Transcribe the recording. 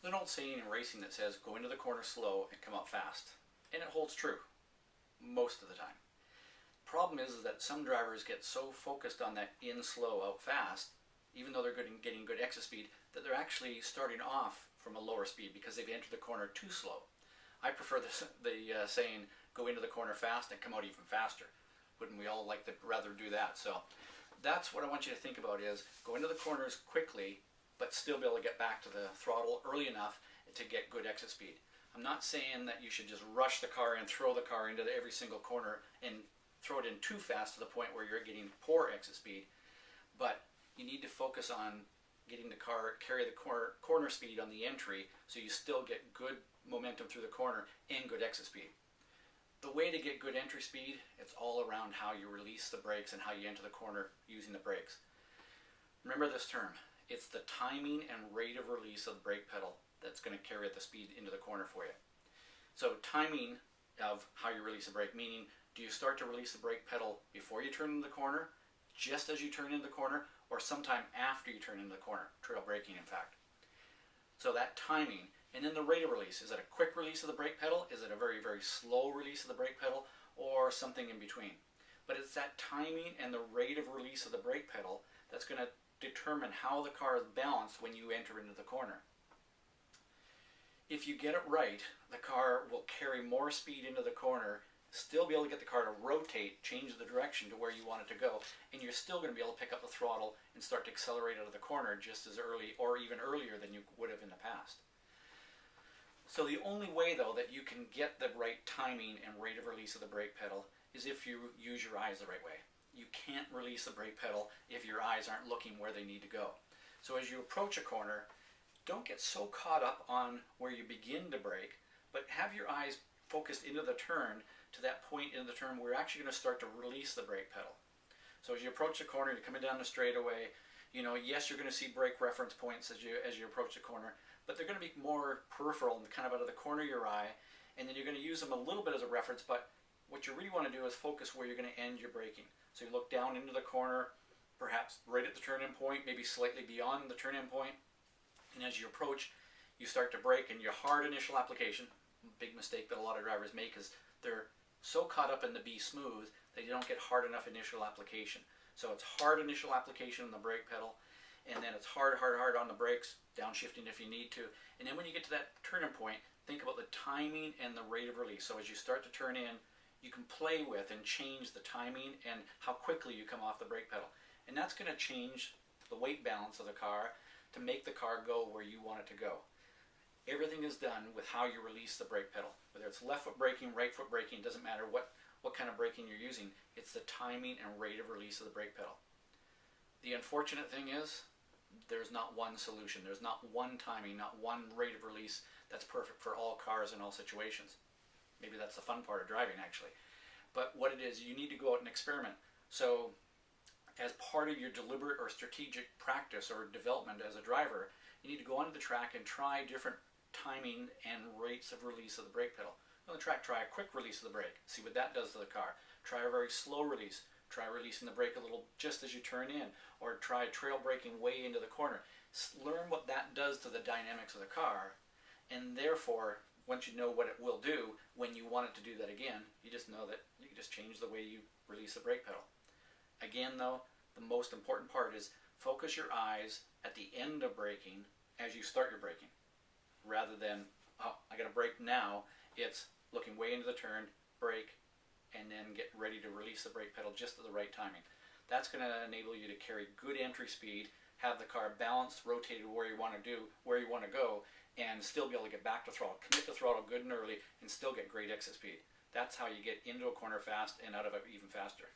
There's an old saying in racing that says, go into the corner slow and come out fast. And it holds true most of the time. Problem is that some drivers get so focused on that in slow, out fast, even though they're getting good exit speed, that they're actually starting off from a lower speed because they've entered the corner too slow. I prefer the saying, go into the corner fast and come out even faster. Wouldn't we all like to rather do that? So that's what I want you to think about, is go into the corners quickly, but still be able to get back to the throttle early enough to get good exit speed. I'm not saying that you should just rush the car and throw the car into every single corner and throw it in too fast to the point where you're getting poor exit speed, but you need to focus on getting the car, carry the corner speed on the entry so you still get good momentum through the corner and good exit speed. The way to get good entry speed, it's all around how you release the brakes and how you enter the corner using the brakes. Remember this term, it's the timing and rate of release of the brake pedal that's going to carry the speed into the corner for you. So timing of how you release the brake, meaning do you start to release the brake pedal before you turn into the corner, just as you turn into the corner, or sometime after you turn into the corner, trail braking in fact. So that timing, and then the rate of release, is it a quick release of the brake pedal, is it a very, very slow release of the brake pedal, or something in between? But it's that timing and the rate of release of the brake pedal that's going to determine how the car is balanced when you enter into the corner. If you get it right, the car will carry more speed into the corner, still be able to get the car to rotate, change the direction to where you want it to go, and you're still going to be able to pick up the throttle and start to accelerate out of the corner just as early or even earlier than you would have in the past. So the only way though that you can get the right timing and rate of release of the brake pedal is if you use your eyes the right way. You can't release the brake pedal if your eyes aren't looking where they need to go. So as you approach a corner, don't get so caught up on where you begin to brake, but have your eyes focused into the turn to that point in the turn where you're actually going to start to release the brake pedal. So as you approach the corner, you're coming down the straightaway, yes, you're going to see brake reference points as you approach the corner, but they're going to be more peripheral and kind of out of the corner of your eye, and then you're going to use them a little bit as a reference, but what you really want to do is focus where you're going to end your braking. So you look down into the corner, perhaps right at the turn-in point, maybe slightly beyond the turn-in point, and as you approach, you start to brake, and your hard initial application, big mistake that a lot of drivers make is they're so caught up in the be smooth that you don't get hard enough initial application. So it's hard initial application on the brake pedal, and then it's hard on the brakes, downshifting if you need to, and then when you get to that turn-in point, think about the timing and the rate of release. So as you start to turn in, you can play with and change the timing and how quickly you come off the brake pedal, and that's going to change the weight balance of the car to make the car go where you want it to go. Everything is done with how you release the brake pedal. Whether it's left foot braking, right foot braking, doesn't matter what kind of braking you're using, it's the timing and rate of release of the brake pedal. The unfortunate thing is, there's not one solution. There's not one timing, not one rate of release that's perfect for all cars in all situations. Maybe that's the fun part of driving, actually. But what it is, you need to go out and experiment. So as part of your deliberate or strategic practice or development as a driver, you need to go onto the track and try different timing and rates of release of the brake pedal. On the track, try a quick release of the brake, see what that does to the car. Try a very slow release, try releasing the brake a little just as you turn in, or try trail braking way into the corner. Learn what that does to the dynamics of the car, and therefore, once you know what it will do, when you want it to do that again, you just know that you can just change the way you release the brake pedal. Again though, the most important part is focus your eyes at the end of braking as you start your braking, rather than, oh, I got to brake now. It's looking way into the turn, brake, and then get ready to release the brake pedal just at the right timing. That's going to enable you to carry good entry speed, have the car balanced, rotated where you want to go, and still be able to get back to throttle, commit to throttle good and early, and still get great exit speed. That's how you get into a corner fast and out of it even faster.